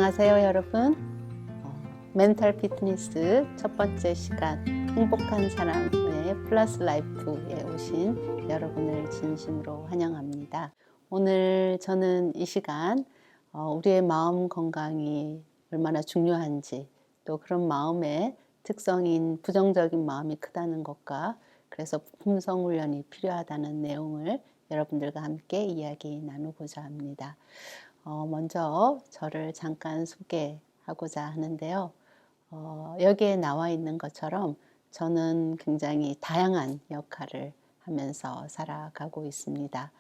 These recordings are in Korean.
안녕하세요 여러분. 멘탈 피트니스 첫 번째 시간 행복한 사람의 플러스 라이프에 오신 여러분을 진심으로 환영합니다. 오늘 저는 이 시간 우리의 마음 건강이 얼마나 중요한지, 또 그런 마음의 특성인 부정적인 마음이 크다는 것과 그래서 품성 훈련이 필요하다는 내용을 여러분들과 함께 이야기 나누고자 합니다. 먼저 저를 잠깐 소개하고자 하는데요. 여기에 나와 있는 것처럼 저는 굉장히 다양한 역할을 하면서 살아가고 있습니다.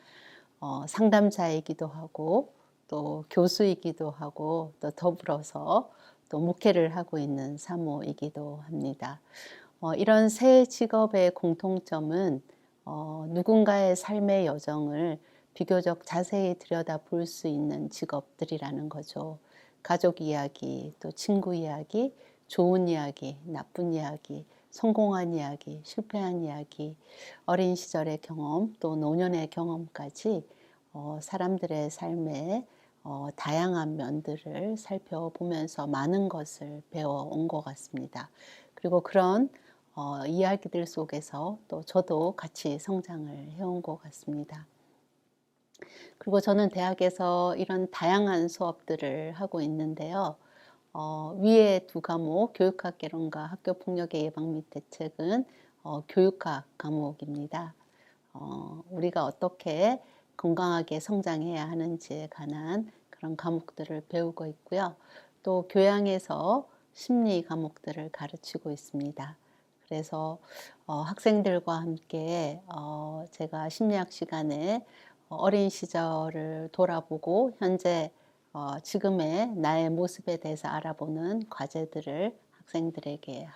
상담자이기도 하고, 또 교수이기도 하고, 또 더불어서 또 목회를 하고 있는 사모이기도 합니다. 이런 세 직업의 공통점은 누군가의 삶의 여정을 비교적 자세히 들여다볼 수 있는 직업들이라는 거죠. 가족 이야기, 또 친구 이야기, 좋은 이야기, 나쁜 이야기, 성공한 이야기, 실패한 이야기, 어린 시절의 경험, 또 노년의 경험까지 사람들의 삶의 다양한 면들을 살펴보면서 많은 것을 배워온 것 같습니다. 그리고 그런 이야기들 속에서 또 저도 같이 성장을 해온 것 같습니다. 그리고 저는 대학에서 이런 다양한 수업들을 하고 있는데요. 위에 두 과목, 교육학개론과 학교폭력의 예방 및 대책은 교육학 과목입니다. 우리가 어떻게 건강하게 성장해야 하는지에 관한 그런 과목들을 배우고 있고요. 또 교양에서 심리 과목들을 가르치고 있습니다. 그래서 학생들과 함께 제가 심리학 시간에 어린 시절을 돌아보고 현재 지금의 나의 모습에 대해서 알아보는 과제들을 학생들에게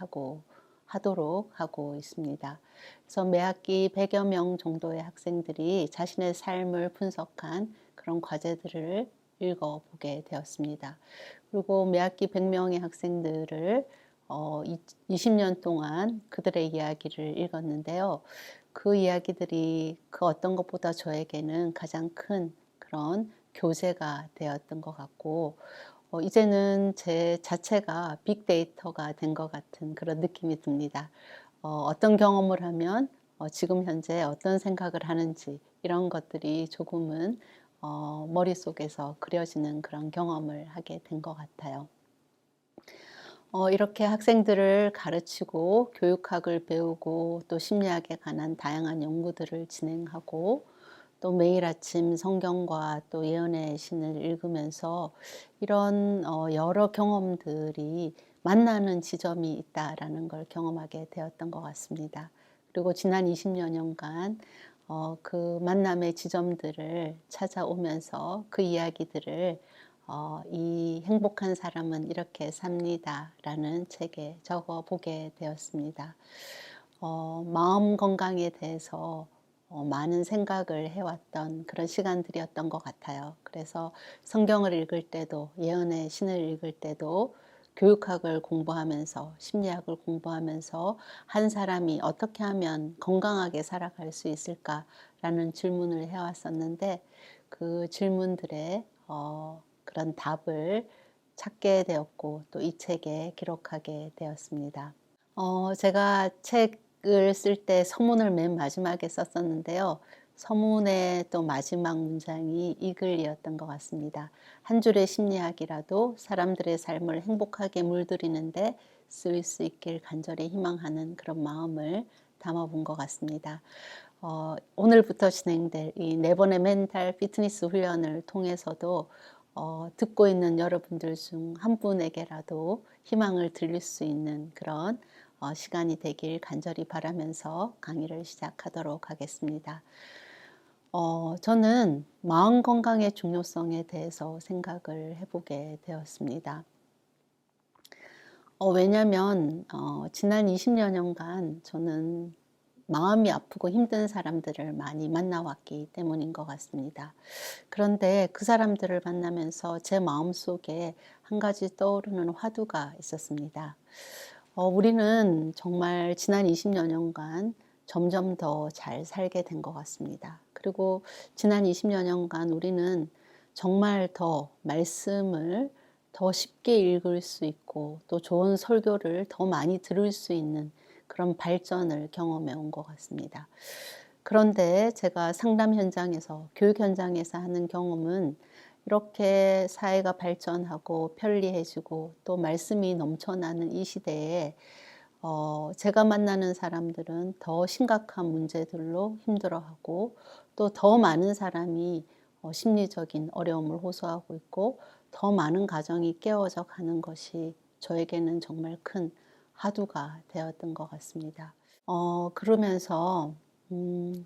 하도록 하고 있습니다. 그래서 매 학기 100여 명 정도의 학생들이 자신의 삶을 분석한 그런 과제들을 읽어보게 되었습니다. 그리고 매 학기 100명의 학생들을 20년 동안 그들의 이야기를 읽었는데요. 그 이야기들이 그 어떤 것보다 저에게는 가장 큰 그런 교재가 되었던 것 같고, 이제는 제 자체가 빅데이터가 된 것 같은 그런 느낌이 듭니다. 어떤 경험을 하면 지금 현재 어떤 생각을 하는지 이런 것들이 조금은 머릿속에서 그려지는 그런 경험을 하게 된 것 같아요. 이렇게 학생들을 가르치고 교육학을 배우고 또 심리학에 관한 다양한 연구들을 진행하고 또 매일 아침 성경과 또 예언의 신을 읽으면서 이런 여러 경험들이 만나는 지점이 있다라는 걸 경험하게 되었던 것 같습니다. 그리고 지난 20여년간 그 만남의 지점들을 찾아오면서 그 이야기들을 이 행복한 사람은 이렇게 삽니다 라는 책에 적어보게 되었습니다. 마음 건강에 대해서 많은 생각을 해왔던 그런 시간들이었던 것 같아요. 그래서 성경을 읽을 때도 예언의 신을 읽을 때도 교육학을 공부하면서 심리학을 공부하면서 한 사람이 어떻게 하면 건강하게 살아갈 수 있을까라는 질문을 해왔었는데 그 질문들에 그런 답을 찾게 되었고 또 이 책에 기록하게 되었습니다. 제가 책을 쓸 때 서문을 맨 마지막에 썼었는데요. 서문의 또 마지막 문장이 이 글이었던 것 같습니다. 한 줄의 심리학이라도 사람들의 삶을 행복하게 물들이는데 쓰일 수 있길 간절히 희망하는 그런 마음을 담아본 것 같습니다. 오늘부터 진행될 이 4번의 멘탈 피트니스 훈련을 통해서도 듣고 있는 여러분들 중 한 분에게라도 희망을 드릴 수 있는 그런 시간이 되길 간절히 바라면서 강의를 시작하도록 하겠습니다. 저는 마음 건강의 중요성에 대해서 생각을 해보게 되었습니다. 왜냐하면 지난 20여년간 저는 마음이 아프고 힘든 사람들을 많이 만나왔기 때문인 것 같습니다. 그런데 그 사람들을 만나면서 제 마음속에 한 가지 떠오르는 화두가 있었습니다. 우리는 정말 지난 20여년간 점점 더 잘 살게 된 것 같습니다. 그리고 지난 20여년간 우리는 정말 더 말씀을 더 쉽게 읽을 수 있고 또 좋은 설교를 더 많이 들을 수 있는 그런 발전을 경험해 온 것 같습니다. 그런데 제가 상담 현장에서, 교육 현장에서 하는 경험은 이렇게 사회가 발전하고 편리해지고 또 말씀이 넘쳐나는 이 시대에 제가 만나는 사람들은 더 심각한 문제들로 힘들어하고 또 더 많은 사람이 심리적인 어려움을 호소하고 있고 더 많은 가정이 깨어져 가는 것이 저에게는 정말 큰 화두가 되었던 것 같습니다. 그러면서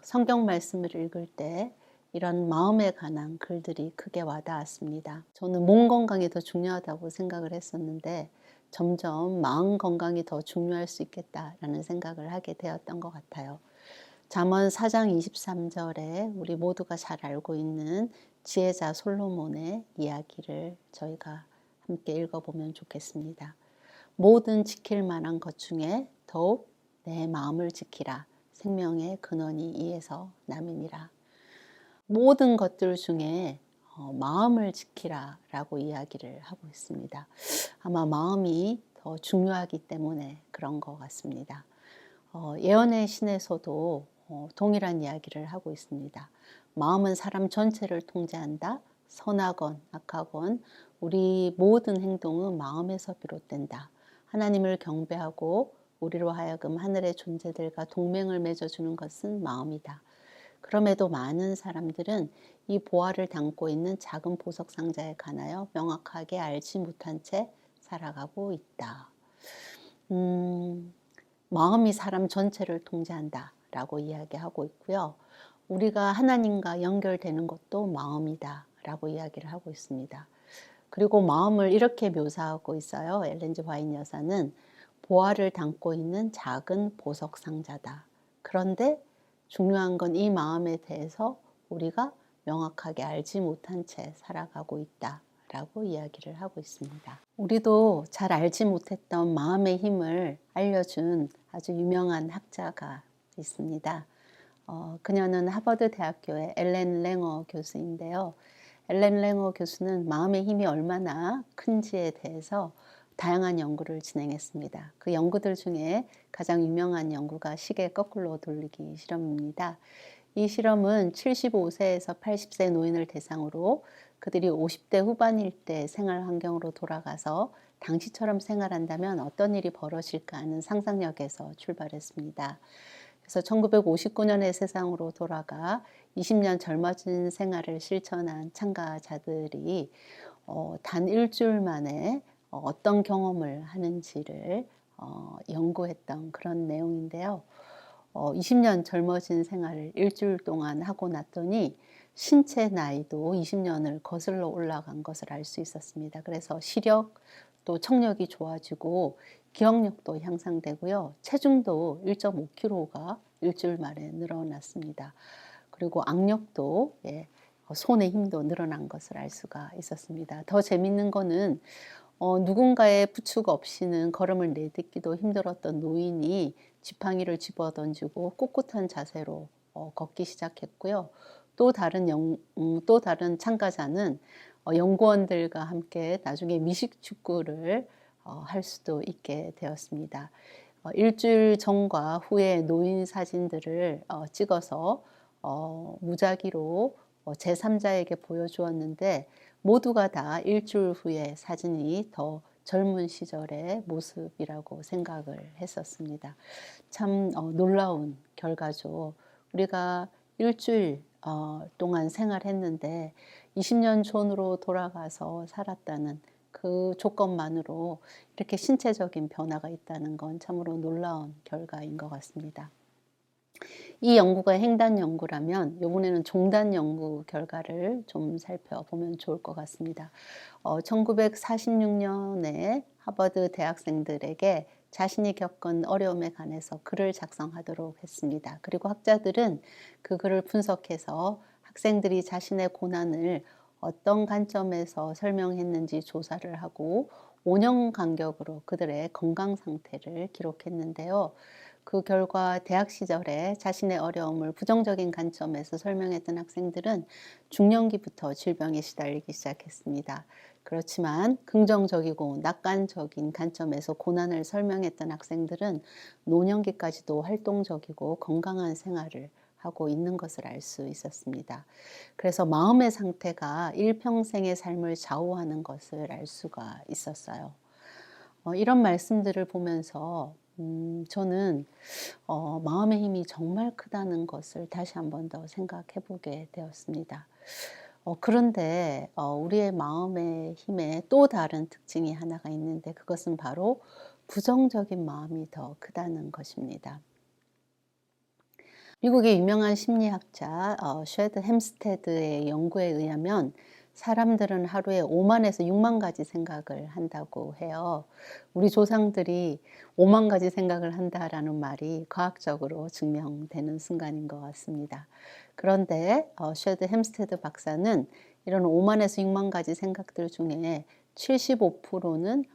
성경 말씀을 읽을 때 이런 마음에 관한 글들이 크게 와닿았습니다. 저는 몸 건강이 더 중요하다고 생각을 했었는데 점점 마음 건강이 더 중요할 수 있겠다라는 생각을 하게 되었던 것 같아요. 잠언 4장 23절에 우리 모두가 잘 알고 있는 지혜자 솔로몬의 이야기를 저희가 함께 읽어보면 좋겠습니다. 모든 지킬 만한 것 중에 더욱 내 마음을 지키라. 생명의 근원이 이에서 남이니라. 모든 것들 중에 마음을 지키라 라고 이야기를 하고 있습니다. 아마 마음이 더 중요하기 때문에 그런 것 같습니다. 예언의 신에서도 동일한 이야기를 하고 있습니다. 마음은 사람 전체를 통제한다. 선하건 악하건 우리 모든 행동은 마음에서 비롯된다. 하나님을 경배하고 우리로 하여금 하늘의 존재들과 동맹을 맺어주는 것은 마음이다. 그럼에도 많은 사람들은 이 보화를 담고 있는 작은 보석 상자에 관하여 명확하게 알지 못한 채 살아가고 있다. 마음이 사람 전체를 통제한다 라고 이야기하고 있고요. 우리가 하나님과 연결되는 것도 마음이다 라고 이야기를 하고 있습니다. 그리고 마음을 이렇게 묘사하고 있어요. 엘렌 G 화이트 여사는 보화를 담고 있는 작은 보석 상자다. 그런데 중요한 건 이 마음에 대해서 우리가 명확하게 알지 못한 채 살아가고 있다 라고 이야기를 하고 있습니다. 우리도 잘 알지 못했던 마음의 힘을 알려준 아주 유명한 학자가 있습니다. 그녀는 하버드 대학교의 엘렌 랭어 교수인데요. 엘렌 랭어 교수는 마음의 힘이 얼마나 큰지에 대해서 다양한 연구를 진행했습니다. 그 연구들 중에 가장 유명한 연구가 시계 거꾸로 돌리기 실험입니다. 이 실험은 75세에서 80세 노인을 대상으로 그들이 50대 후반일 때 생활 환경으로 돌아가서 당시처럼 생활한다면 어떤 일이 벌어질까 하는 상상력에서 출발했습니다. 그래서 1959년에 세상으로 돌아가 20년 젊어진 생활을 실천한 참가자들이 단 일주일 만에 어떤 경험을 하는지를 연구했던 그런 내용인데요. 20년 젊어진 생활을 일주일 동안 하고 났더니 신체 나이도 20년을 거슬러 올라간 것을 알 수 있었습니다. 그래서 시력 또 청력이 좋아지고 기억력도 향상되고요. 체중도 1.5kg가 일주일 만에 늘어났습니다. 그리고 악력도 손의 힘도 늘어난 것을 알 수가 있었습니다. 더 재밌는 거는 누군가의 부축 없이는 걸음을 내딛기도 힘들었던 노인이 지팡이를 집어던지고 꼿꼿한 자세로 걷기 시작했고요. 또 다른 참가자는 연구원들과 함께 나중에 미식축구를 할 수도 있게 되었습니다. 일주일 전과 후의 노인 사진들을 찍어서 무작위로 제3자에게 보여주었는데 모두가 다 일주일 후에 사진이 더 젊은 시절의 모습이라고 생각을 했었습니다. 참 놀라운 결과죠. 우리가 일주일 동안 생활했는데 20년 전으로 돌아가서 살았다는 그 조건만으로 이렇게 신체적인 변화가 있다는 건 참으로 놀라운 결과인 것 같습니다. 이 연구가 행단 연구라면 이번에는 종단 연구 결과를 좀 살펴보면 좋을 것 같습니다. 1946년에 하버드 대학생들에게 자신이 겪은 어려움에 관해서 글을 작성하도록 했습니다. 그리고 학자들은 그 글을 분석해서 학생들이 자신의 고난을 어떤 관점에서 설명했는지 조사를 하고 5년 간격으로 그들의 건강 상태를 기록했는데요. 그 결과 대학 시절에 자신의 어려움을 부정적인 관점에서 설명했던 학생들은 중년기부터 질병에 시달리기 시작했습니다. 그렇지만 긍정적이고 낙관적인 관점에서 고난을 설명했던 학생들은 노년기까지도 활동적이고 건강한 생활을 하고 있는 것을 알 수 있었습니다. 그래서 마음의 상태가 일평생의 삶을 좌우하는 것을 알 수가 있었어요. 이런 말씀들을 보면서 저는 마음의 힘이 정말 크다는 것을 다시 한 번 더 생각해 보게 되었습니다. 그런데 우리의 마음의 힘에 또 다른 특징이 하나가 있는데 그것은 바로 부정적인 마음이 더 크다는 것입니다. 미국의 유명한 심리학자 쉐드 햄스테드의 연구에 의하면 사람들은 하루에 5만에서 6만 가지 생각을 한다고 해요. 우리 조상들이 5만 가지 생각을 한다라는 말이 과학적으로 증명되는 순간인 것 같습니다. 그런데 쉐드 햄스테드 박사는 이런 5만에서 6만 가지 생각들 중에 75%는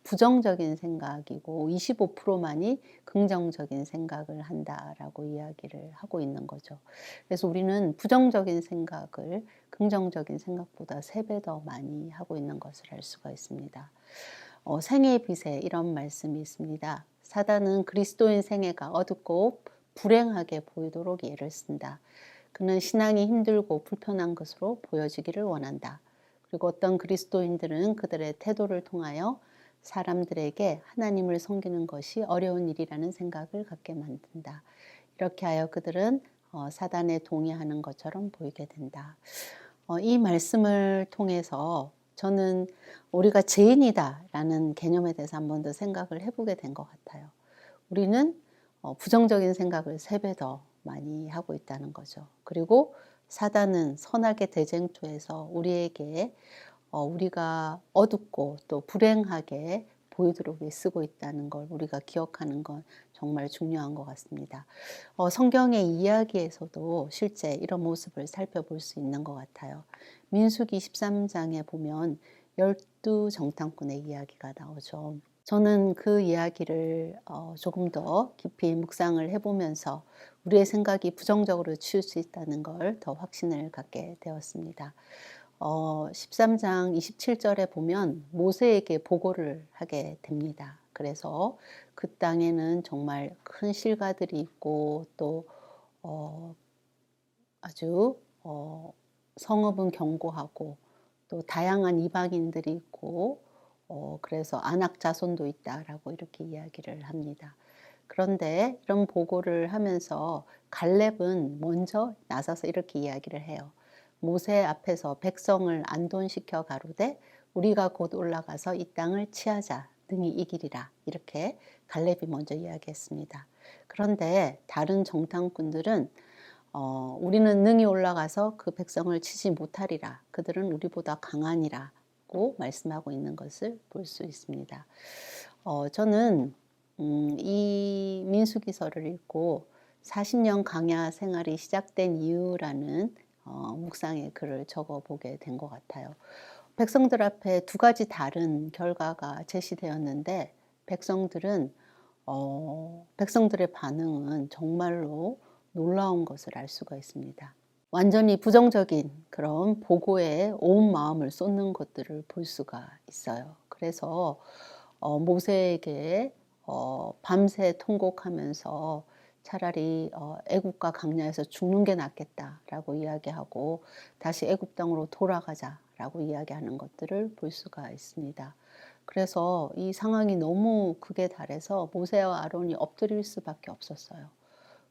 부정적인 생각이고 25%만이 긍정적인 생각을 한다라고 이야기를 하고 있는 거죠. 그래서 우리는 부정적인 생각을 긍정적인 생각보다 3배 더 많이 하고 있는 것을 알 수가 있습니다. 생애의 빛에 이런 말씀이 있습니다. 사단은 그리스도인 생애가 어둡고 불행하게 보이도록 예를 쓴다. 그는 신앙이 힘들고 불편한 것으로 보여지기를 원한다. 그리고 어떤 그리스도인들은 그들의 태도를 통하여 사람들에게 하나님을 섬기는 것이 어려운 일이라는 생각을 갖게 만든다. 이렇게 하여 그들은 사단에 동의하는 것처럼 보이게 된다. 이 말씀을 통해서 저는 우리가 죄인이다라는 개념에 대해서 한 번 더 생각을 해보게 된 것 같아요. 우리는 부정적인 생각을 3배 더 많이 하고 있다는 거죠. 그리고 사단은 선악의 대쟁투에서 우리에게 우리가 어둡고 또 불행하게 보이도록 쓰고 있다는 걸 우리가 기억하는 건 정말 중요한 것 같습니다. 성경의 이야기에서도 실제 이런 모습을 살펴볼 수 있는 것 같아요. 민수기 13장에 보면 12정탐꾼의 이야기가 나오죠. 저는 그 이야기를 조금 더 깊이 묵상을 해보면서 우리의 생각이 부정적으로 치울 수 있다는 걸 더 확신을 갖게 되었습니다. 13장 27절에 보면 모세에게 보고를 하게 됩니다. 그래서 그 땅에는 정말 큰 실가들이 있고 또 아주 성읍은 견고하고 또 다양한 이방인들이 있고 그래서 안악 자손도 있다라고 이렇게 이야기를 합니다. 그런데 이런 보고를 하면서 갈렙은 먼저 나서서 이렇게 이야기를 해요. 모세 앞에서 백성을 안돈시켜 가로되 우리가 곧 올라가서 이 땅을 치하자 능히 이기리라. 이렇게 갈렙이 먼저 이야기했습니다. 그런데 다른 정탐꾼들은 우리는 능히 올라가서 그 백성을 치지 못하리라. 그들은 우리보다 강하니라고 말씀하고 있는 것을 볼 수 있습니다. 저는 이 민수기서를 읽고 40년 강야 생활이 시작된 이유라는 묵상의 글을 적어보게 된 것 같아요. 백성들 앞에 2가지 다른 결과가 제시되었는데 백성들의 반응은 정말로 놀라운 것을 알 수가 있습니다. 완전히 부정적인 그런 보고에 온 마음을 쏟는 것들을 볼 수가 있어요. 그래서 모세에게 밤새 통곡하면서 차라리 애굽과 광야에서 죽는 게 낫겠다라고 이야기하고 다시 애굽 땅으로 돌아가자라고 이야기하는 것들을 볼 수가 있습니다. 그래서 이 상황이 너무 극에 달해서 모세와 아론이 엎드릴 수밖에 없었어요.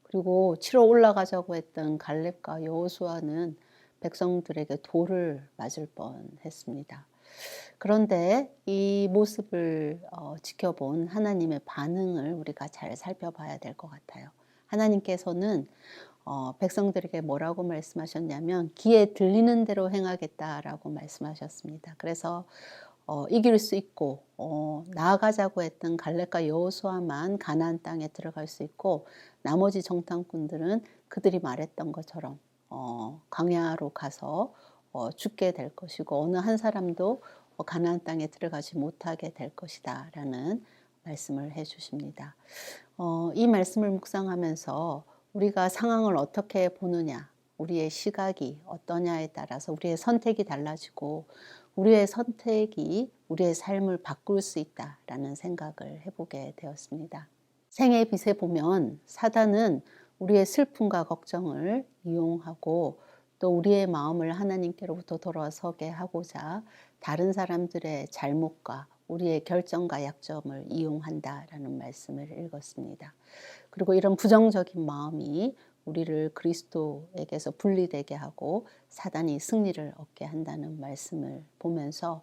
그리고 치러 올라가자고 했던 갈렙과 여호수아는 백성들에게 돌을 맞을 뻔했습니다. 그런데 이 모습을 지켜본 하나님의 반응을 우리가 잘 살펴봐야 될 것 같아요. 하나님께서는 백성들에게 뭐라고 말씀하셨냐면 귀에 들리는 대로 행하겠다라고 말씀하셨습니다. 그래서 이길 수 있고 나아가자고 했던 갈렙과 여호수아만 가나안 땅에 들어갈 수 있고 나머지 정탐꾼들은 그들이 말했던 것처럼 광야로 가서 죽게 될 것이고 어느 한 사람도 가나안 땅에 들어가지 못하게 될 것이다라는 말씀을 해주십니다. 이 말씀을 묵상하면서 우리가 상황을 어떻게 보느냐, 우리의 시각이 어떠냐에 따라서 우리의 선택이 달라지고 우리의 선택이 우리의 삶을 바꿀 수 있다라는 생각을 해보게 되었습니다. 생의 빛에 보면 사단은 우리의 슬픔과 걱정을 이용하고 또 우리의 마음을 하나님께로부터 돌아서게 하고자 다른 사람들의 잘못과 우리의 결정과 약점을 이용한다라는 말씀을 읽었습니다. 그리고 이런 부정적인 마음이 우리를 그리스도에게서 분리되게 하고 사단이 승리를 얻게 한다는 말씀을 보면서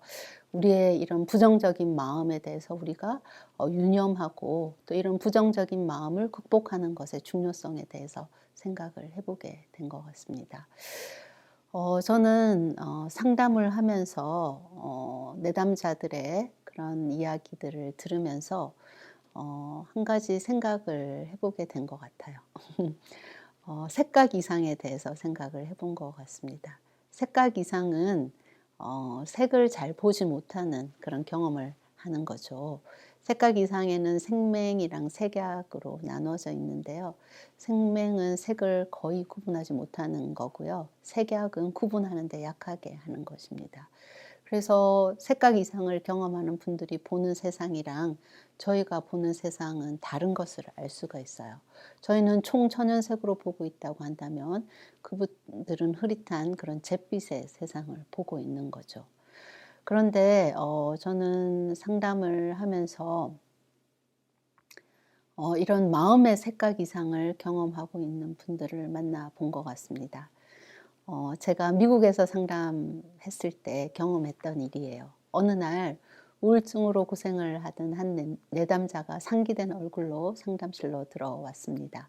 우리의 이런 부정적인 마음에 대해서 우리가 유념하고 또 이런 부정적인 마음을 극복하는 것의 중요성에 대해서 생각을 해보게 된 것 같습니다. 저는 상담을 하면서 내담자들의 그런 이야기들을 들으면서 한 가지 생각을 해보게 된 것 같아요. 색각 이상에 대해서 생각을 해본 것 같습니다. 색각 이상은 색을 잘 보지 못하는 그런 경험을 하는 거죠. 색각 이상에는 생맹이랑 색약으로 나눠져 있는데요. 생맹은 색을 거의 구분하지 못하는 거고요. 색약은 구분하는 데 약하게 하는 것입니다. 그래서 색각 이상을 경험하는 분들이 보는 세상이랑 저희가 보는 세상은 다른 것을 알 수가 있어요. 저희는 총천연색으로 보고 있다고 한다면 그분들은 흐릿한 그런 잿빛의 세상을 보고 있는 거죠. 그런데 저는 상담을 하면서 이런 마음의 색각 이상을 경험하고 있는 분들을 만나 본 것 같습니다. 제가 미국에서 상담했을 때 경험했던 일이에요. 어느 날 우울증으로 고생을 하던 한 내담자가 상기된 얼굴로 상담실로 들어왔습니다.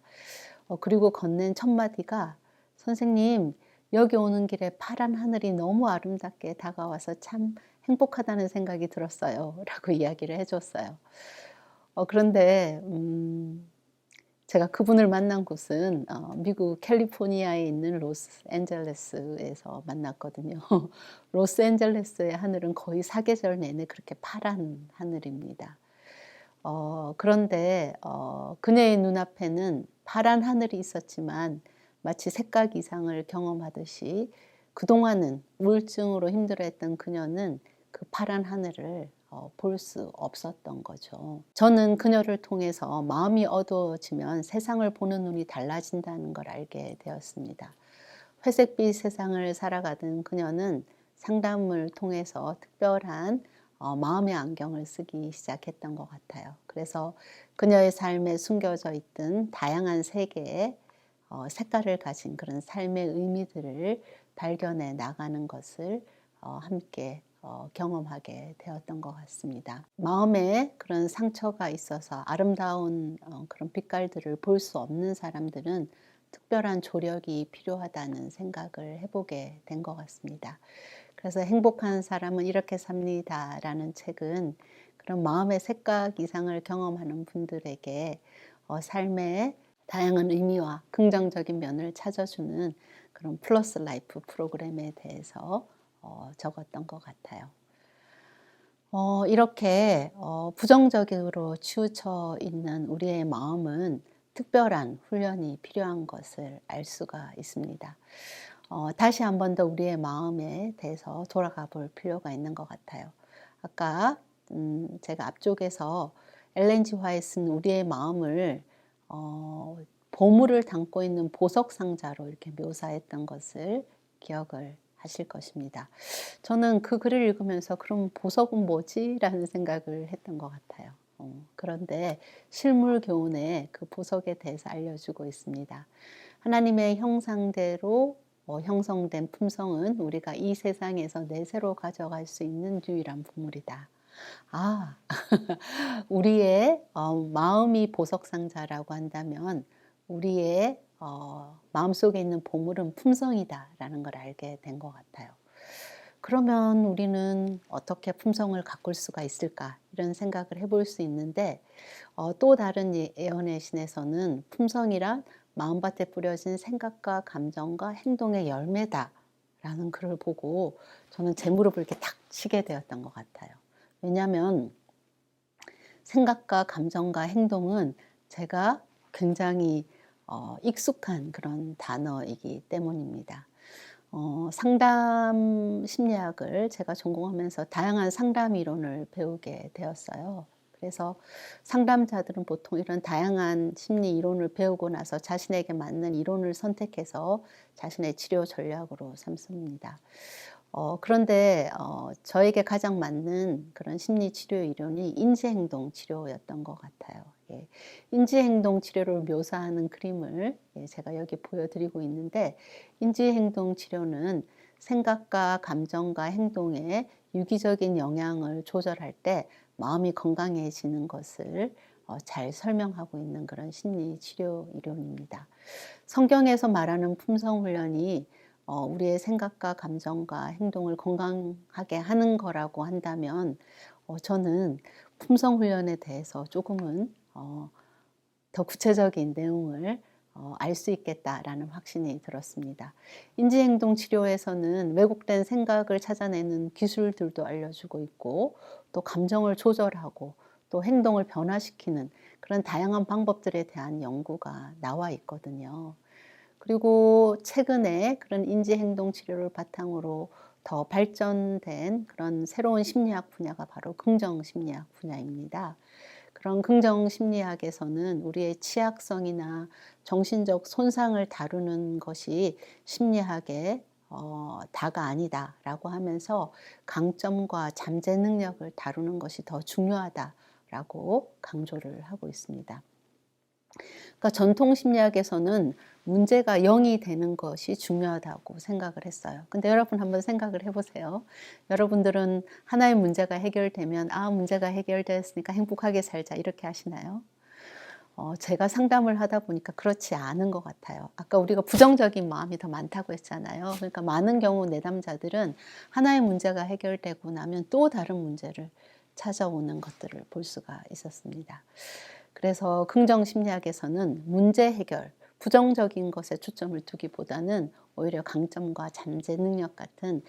그리고 건넨 첫 마디가 선생님, 여기 오는 길에 파란 하늘이 너무 아름답게 다가와서 참 행복하다는 생각이 들었어요. 라고 이야기를 해줬어요. 그런데 제가 그분을 만난 곳은 미국 캘리포니아에 있는 로스앤젤레스에서 만났거든요. 로스앤젤레스의 하늘은 거의 사계절 내내 그렇게 파란 하늘입니다. 그런데 그녀의 눈앞에는 파란 하늘이 있었지만 마치 색각 이상을 경험하듯이 그동안은 우울증으로 힘들어했던 그녀는 그 파란 하늘을 볼 수 없었던 거죠. 저는 그녀를 통해서 마음이 어두워지면 세상을 보는 눈이 달라진다는 걸 알게 되었습니다. 회색빛 세상을 살아가던 그녀는 상담을 통해서 특별한 마음의 안경을 쓰기 시작했던 것 같아요. 그래서 그녀의 삶에 숨겨져 있던 다양한 세계의 색깔을 가진 그런 삶의 의미들을 발견해 나가는 것을 함께 경험하게 되었던 것 같습니다. 마음에 그런 상처가 있어서 아름다운 그런 빛깔들을 볼 수 없는 사람들은 특별한 조력이 필요하다는 생각을 해보게 된 것 같습니다. 그래서 행복한 사람은 이렇게 삽니다 라는 책은 그런 마음의 색각 이상을 경험하는 분들에게 삶의 다양한 의미와 긍정적인 면을 찾아주는 그런 플러스 라이프 프로그램에 대해서 적었던 것 같아요. 이렇게 부정적으로 치우쳐 있는 우리의 마음은 특별한 훈련이 필요한 것을 알 수가 있습니다. 다시 한 번 더 우리의 마음에 대해서 돌아가 볼 필요가 있는 것 같아요. 아까 제가 앞쪽에서 엘렌 지 화이트는 우리의 마음을 보물을 담고 있는 보석 상자로 이렇게 묘사했던 것을 기억을 하실 것입니다. 저는 그 글을 읽으면서 그럼 보석은 뭐지? 라는 생각을 했던 것 같아요. 그런데 실물 교훈에 그 보석에 대해서 알려주고 있습니다. 하나님의 형상대로 형성된 품성은 우리가 이 세상에서 내세로 가져갈 수 있는 유일한 보물이다. 우리의 마음이 보석상자라고 한다면 우리의 마음속에 있는 보물은 품성이다라는 걸 알게 된 것 같아요. 그러면 우리는 어떻게 품성을 가꿀 수가 있을까 이런 생각을 해볼 수 있는데 또 다른 예언의 신에서는 품성이란 마음밭에 뿌려진 생각과 감정과 행동의 열매다라는 글을 보고 저는 제 무릎을 이렇게 탁 치게 되었던 것 같아요. 왜냐하면 생각과 감정과 행동은 제가 굉장히 익숙한 그런 단어이기 때문입니다. 상담 심리학을 제가 전공하면서 다양한 상담 이론을 배우게 되었어요. 그래서 상담자들은 보통 이런 다양한 심리 이론을 배우고 나서 자신에게 맞는 이론을 선택해서 자신의 치료 전략으로 삼습니다. 그런데 저에게 가장 맞는 그런 심리 치료 이론이 인지행동 치료였던 것 같아요. 예. 인지행동 치료를 묘사하는 그림을 제가 여기 보여드리고 있는데, 인지행동 치료는 생각과 감정과 행동에 유기적인 영향을 조절할 때 마음이 건강해지는 것을 잘 설명하고 있는 그런 심리 치료 이론입니다. 성경에서 말하는 품성훈련이 우리의 생각과 감정과 행동을 건강하게 하는 거라고 한다면, 저는 품성훈련에 대해서 조금은 더 구체적인 내용을 알 수 있겠다라는 확신이 들었습니다. 인지행동 치료에서는 왜곡된 생각을 찾아내는 기술들도 알려주고 있고, 또 감정을 조절하고 또 행동을 변화시키는 그런 다양한 방법들에 대한 연구가 나와 있거든요. 그리고 최근에 그런 인지행동 치료를 바탕으로 더 발전된 그런 새로운 심리학 분야가 바로 긍정심리학 분야입니다. 그런 긍정심리학에서는 우리의 취약성이나 정신적 손상을 다루는 것이 심리학의 다가 아니다라고 하면서 강점과 잠재 능력을 다루는 것이 더 중요하다라고 강조를 하고 있습니다. 그러니까 전통 심리학에서는 문제가 0이 되는 것이 중요하다고 생각을 했어요. 근데 여러분 한번 생각을 해보세요. 여러분들은 하나의 문제가 해결되면 문제가 해결되었으니까 행복하게 살자 이렇게 하시나요? 제가 상담을 하다 보니까 그렇지 않은 것 같아요. 아까 우리가 부정적인 마음이 더 많다고 했잖아요. 그러니까 많은 경우 내담자들은 하나의 문제가 해결되고 나면 또 다른 문제를 찾아오는 것들을 볼 수가 있었습니다. 그래서 긍정심리학에서는 문제 해결, 부정적인 것에 초점을 두기보다는 오히려 강점과 잠재 능력 같은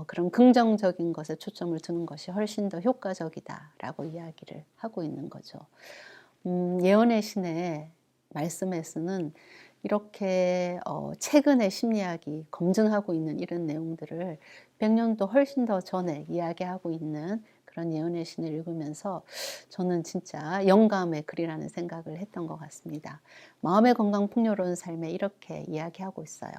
그런 긍정적인 것에 초점을 두는 것이 훨씬 더 효과적이다라고 이야기를 하고 있는 거죠. 예언의 신의 말씀에서는 이렇게 최근의 심리학이 검증하고 있는 이런 내용들을 100년도 훨씬 더 전에 이야기하고 있는 그런 예언의 신을 읽으면서 저는 진짜 영감의 글이라는 생각을 했던 것 같습니다. 마음의 건강 풍요로운 삶에 이렇게 이야기하고 있어요.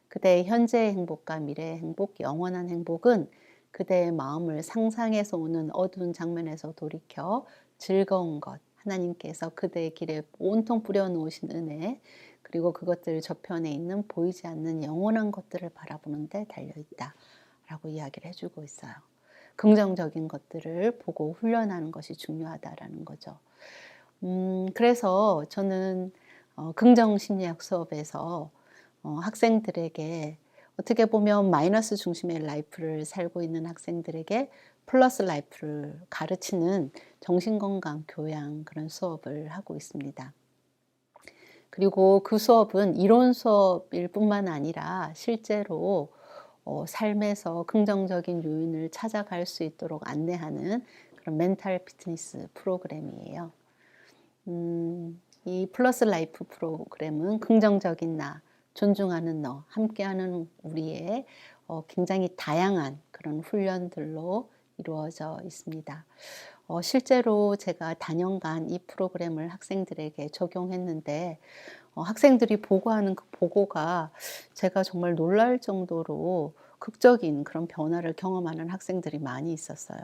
그대의 현재의 행복과 미래의 행복, 영원한 행복은 그대의 마음을 상상해서 오는 어두운 장면에서 돌이켜 즐거운 것, 하나님께서 그대의 길에 온통 뿌려놓으신 은혜, 그리고 그것들 저편에 있는 보이지 않는 영원한 것들을 바라보는 데 달려있다 라고 이야기를 해주고 있어요. 긍정적인 것들을 보고 훈련하는 것이 중요하다라는 거죠. 그래서 저는 긍정심리학 수업에서 학생들에게 어떻게 보면 마이너스 중심의 라이프를 살고 있는 학생들에게 플러스 라이프를 가르치는 정신건강 교양 그런 수업을 하고 있습니다. 그리고 그 수업은 이론 수업일 뿐만 아니라 실제로 삶에서 긍정적인 요인을 찾아갈 수 있도록 안내하는 그런 멘탈 피트니스 프로그램이에요. 이 플러스 라이프 프로그램은 긍정적인 나, 존중하는 너, 함께하는 우리의 굉장히 다양한 그런 훈련들로 이루어져 있습니다. 실제로 제가 단연간 이 프로그램을 학생들에게 적용했는데 학생들이 보고하는 그 보고가 제가 정말 놀랄 정도로 극적인 그런 변화를 경험하는 학생들이 많이 있었어요.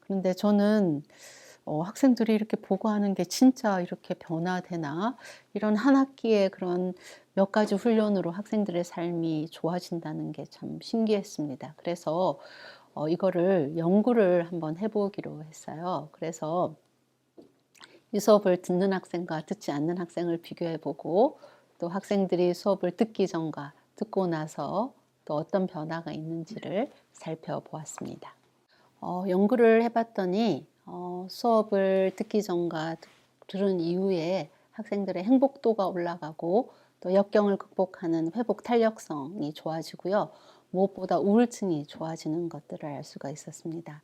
그런데 저는 학생들이 이렇게 보고하는 게 진짜 이렇게 변화되나? 이런 한 학기의 그런 몇 가지 훈련으로 학생들의 삶이 좋아진다는 게 참 신기했습니다. 그래서 이거를 연구를 한번 해보기로 했어요. 그래서 이 수업을 듣는 학생과 듣지 않는 학생을 비교해보고 또 학생들이 수업을 듣기 전과 듣고 나서 또 어떤 변화가 있는지를 살펴보았습니다. 연구를 해봤더니 수업을 듣기 전과 들은 이후에 학생들의 행복도가 올라가고 또 역경을 극복하는 회복 탄력성이 좋아지고요. 무엇보다 우울증이 좋아지는 것들을 알 수가 있었습니다.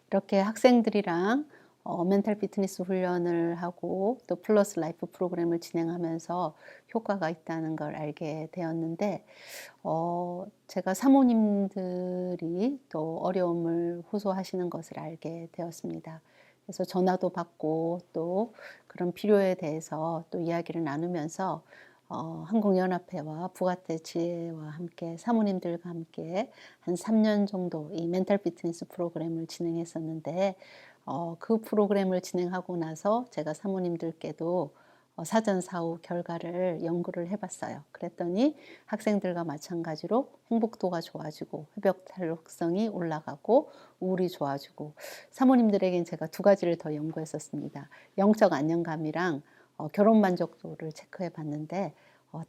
이렇게 학생들이랑 멘탈 피트니스 훈련을 하고 또 플러스 라이프 프로그램을 진행하면서 효과가 있다는 걸 알게 되었는데 제가 사모님들이 또 어려움을 호소하시는 것을 알게 되었습니다. 그래서 전화도 받고 또 그런 필요에 대해서 또 이야기를 나누면서 한국연합회와 부가떼 지혜와 함께 사모님들과 함께 한 3년 정도 이 멘탈 피트니스 프로그램을 진행했었는데 그 프로그램을 진행하고 나서 제가 사모님들께도 사전 사후 결과를 연구를 해 봤어요. 그랬더니 학생들과 마찬가지로 행복도가 좋아지고 회복 탄력성이 올라가고 우울이 좋아지고 사모님들에겐 제가 두 가지를 더 연구했었습니다. 영적 안정감이랑 결혼 만족도를 체크해 봤는데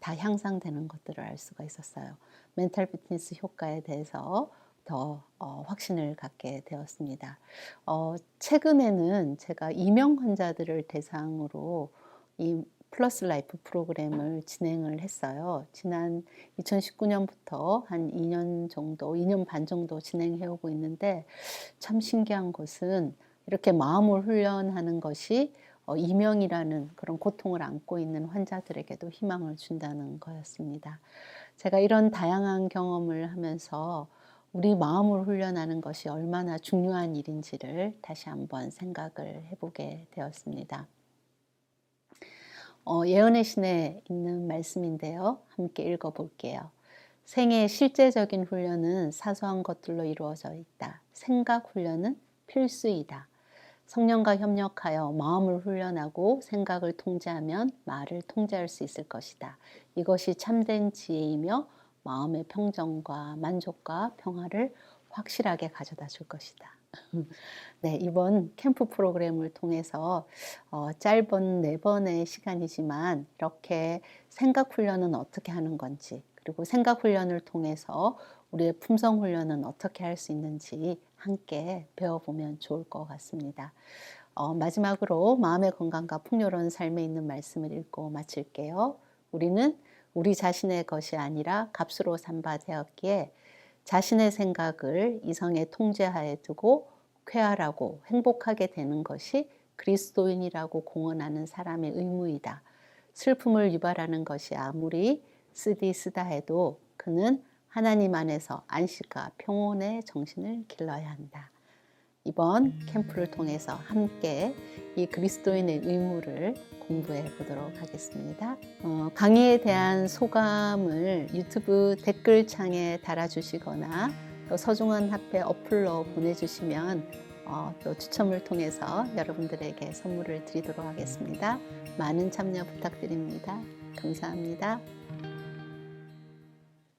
다 향상되는 것들을 알 수가 있었어요. 멘탈 피트니스 효과에 대해서 더 확신을 갖게 되었습니다. 최근에는 제가 임용 환자들을 대상으로 이 플러스 라이프 프로그램을 진행을 했어요. 지난 2019년부터 한 2년 정도, 2년 반 정도 진행해 오고 있는데 참 신기한 것은 이렇게 마음을 훈련하는 것이 이명이라는 그런 고통을 안고 있는 환자들에게도 희망을 준다는 거였습니다. 제가 이런 다양한 경험을 하면서 우리 마음을 훈련하는 것이 얼마나 중요한 일인지를 다시 한번 생각을 해보게 되었습니다. 예언의 신에 있는 말씀인데요. 함께 읽어볼게요. 생애의 실제적인 훈련은 사소한 것들로 이루어져 있다. 생각 훈련은 필수이다. 성령과 협력하여 마음을 훈련하고 생각을 통제하면 말을 통제할 수 있을 것이다. 이것이 참된 지혜이며 마음의 평정과 만족과 평화를 확실하게 가져다 줄 것이다. 네, 이번 캠프 프로그램을 통해서 짧은 4번의 시간이지만 이렇게 생각 훈련은 어떻게 하는 건지, 그리고 생각 훈련을 통해서 우리의 품성 훈련은 어떻게 할 수 있는지 함께 배워보면 좋을 것 같습니다. 마지막으로 마음의 건강과 풍요로운 삶에 있는 말씀을 읽고 마칠게요. 우리는 우리 자신의 것이 아니라 값으로 산 바 되었기에 자신의 생각을 이성의 통제하에 두고 쾌활하고 행복하게 되는 것이 그리스도인이라고 공언하는 사람의 의무이다. 슬픔을 유발하는 것이 아무리 쓰다 해도 그는 하나님 안에서 안식과 평온의 정신을 길러야 한다. 이번 캠프를 통해서 함께 이 그리스도인의 의무를 공부해 보도록 하겠습니다. 강의에 대한 소감을 유튜브 댓글창에 달아주시거나 또 서중원 학회 어플로 보내주시면 또 추첨을 통해서 여러분들에게 선물을 드리도록 하겠습니다. 많은 참여 부탁드립니다. 감사합니다.